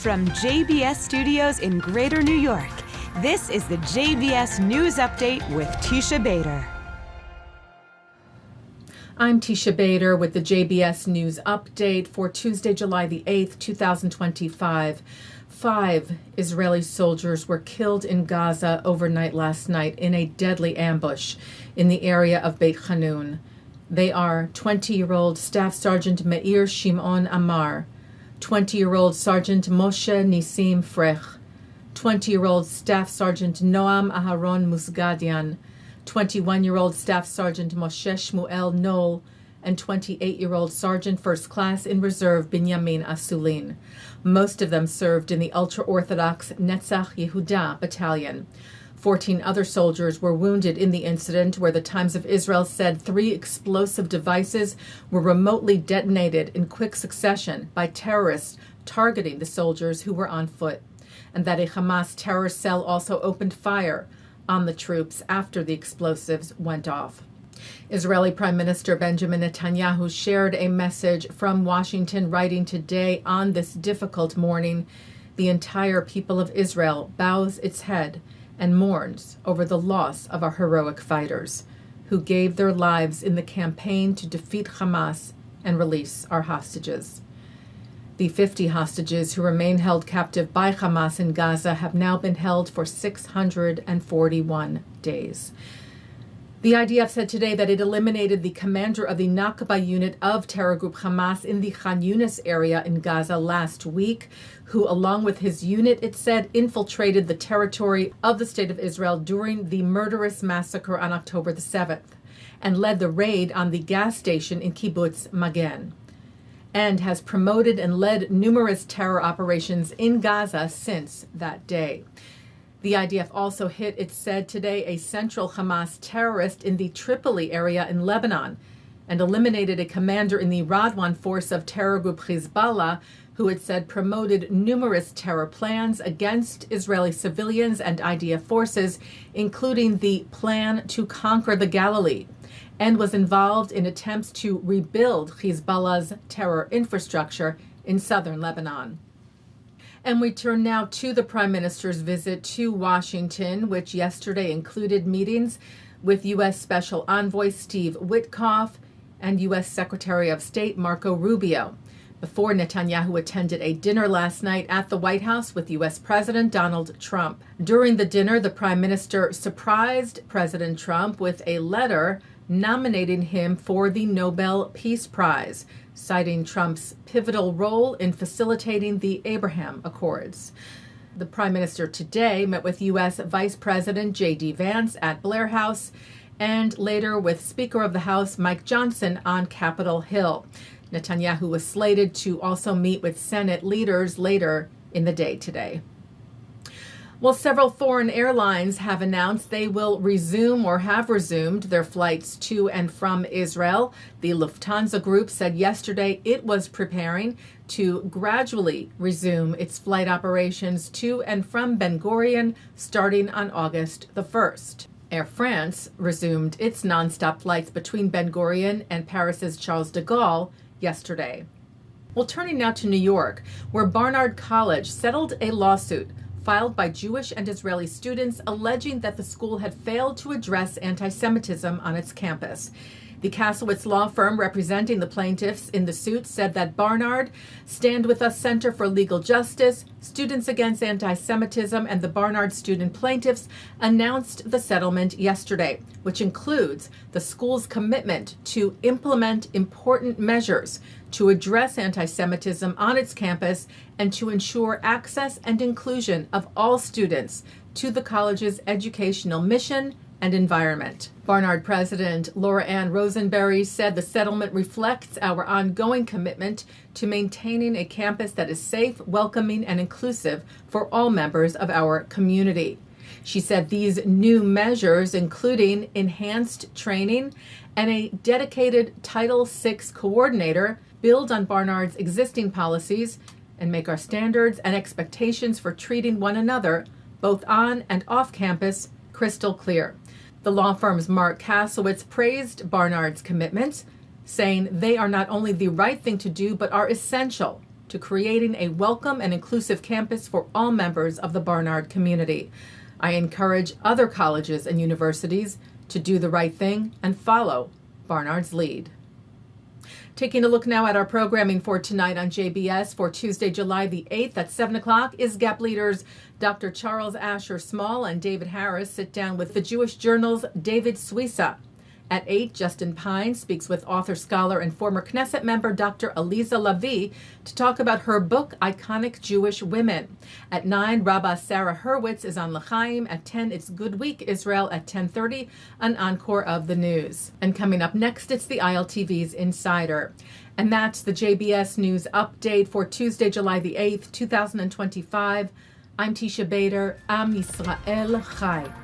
From JBS Studios in Greater New York, this is the JBS News Update with Teisha Bader. I'm Teisha Bader with the JBS News Update for Tuesday, July the 8th, 2025. 5 Israeli soldiers were killed in Gaza overnight last night in a deadly ambush in the area of Beit Hanun. They are 20-year-old Staff Sergeant Meir Shimon Amar, 20-year-old Sergeant Moshe Nisim Frech, 20-year-old Staff Sergeant Noam Aharon Musgadian, 21-year-old Staff Sergeant Moshe Shmuel Knoll, and 28-year-old Sergeant First Class in Reserve Binyamin Asulin. Most of them served in the ultra-Orthodox Netzach Yehuda Battalion. 14 other soldiers were wounded in the incident, where the Times of Israel said 3 explosive devices were remotely detonated in quick succession by terrorists targeting the soldiers who were on foot, and that a Hamas terror cell also opened fire on the troops after the explosives went off. Israeli Prime Minister Benjamin Netanyahu shared a message from Washington, writing today, on this difficult morning, the entire people of Israel bows its head and mourns over the loss of our heroic fighters who gave their lives in the campaign to defeat Hamas and release our hostages. The 50 hostages who remain held captive by Hamas in Gaza have now been held for 641 days. The IDF said today that it eliminated the commander of the Nakba unit of terror group Hamas in the Khan Yunis area in Gaza last week, who, along with his unit, it said, infiltrated the territory of the State of Israel during the murderous massacre on October the 7th and led the raid on the gas station in Kibbutz Magen, and has promoted and led numerous terror operations in Gaza since that day. The IDF also hit, it said today, a central Hamas terrorist in the Tripoli area in Lebanon and eliminated a commander in the Radwan force of terror group Hezbollah, who it said promoted numerous terror plans against Israeli civilians and IDF forces, including the plan to conquer the Galilee, and was involved in attempts to rebuild Hezbollah's terror infrastructure in southern Lebanon. And we turn now to the Prime Minister's visit to Washington, which yesterday included meetings with U.S. Special Envoy Steve Witkoff and U.S. Secretary of State Marco Rubio, before Netanyahu attended a dinner last night at the White House with U.S. President Donald Trump. During the dinner, the Prime Minister surprised President Trump with a letter nominating him for the Nobel Peace Prize, citing Trump's pivotal role in facilitating the Abraham Accords. The Prime Minister today met with U.S. Vice President J.D. Vance at Blair House and later with Speaker of the House Mike Johnson on Capitol Hill. Netanyahu was slated to also meet with Senate leaders later in the day today. Well, several foreign airlines have announced they will resume or have resumed their flights to and from Israel. The Lufthansa group said yesterday it was preparing to gradually resume its flight operations to and from Ben Gurion starting on August the 1st. Air France resumed its nonstop flights between Ben Gurion and Paris's Charles de Gaulle yesterday. Well, turning now to New York, where Barnard College settled a lawsuit filed by Jewish and Israeli students alleging that the school had failed to address anti-Semitism on its campus. The Kasowitz law firm representing the plaintiffs in the suit said that Barnard, Stand With Us Center for Legal Justice, Students Against Anti-Semitism, and the Barnard student plaintiffs announced the settlement yesterday, which includes the school's commitment to implement important measures to address anti-Semitism on its campus and to ensure access and inclusion of all students to the college's educational mission and environment. Barnard President Laura Ann Rosenberry said the settlement reflects our ongoing commitment to maintaining a campus that is safe, welcoming, and inclusive for all members of our community. She said these new measures, including enhanced training and a dedicated Title VI coordinator, build on Barnard's existing policies and make our standards and expectations for treating one another, both on and off campus, crystal clear. The law firm's Mark Kasowitz praised Barnard's commitments, saying they are not only the right thing to do, but are essential to creating a welcome and inclusive campus for all members of the Barnard community. I encourage other colleges and universities to do the right thing and follow Barnard's lead. Taking a look now at our programming for tonight on JBS for Tuesday, July the 8th at 7 o'clock, ISGAP leaders Dr. Charles Asher Small and David Harris sit down with the Jewish Journal's David Suissa. At 8, Justin Pine speaks with author, scholar, and former Knesset member Dr. Aliza Lavie to talk about her book, Iconic Jewish Women. At 9, Rabba Sara Hurwitz is on L'chaim. At 10, it's Good Week Israel. At 10:30, an encore of the news. And coming up next, it's the ILTV's Insider. And that's the JBS News Update for Tuesday, July the 8th, 2025. I'm Teisha Bader. Am Yisrael Chai.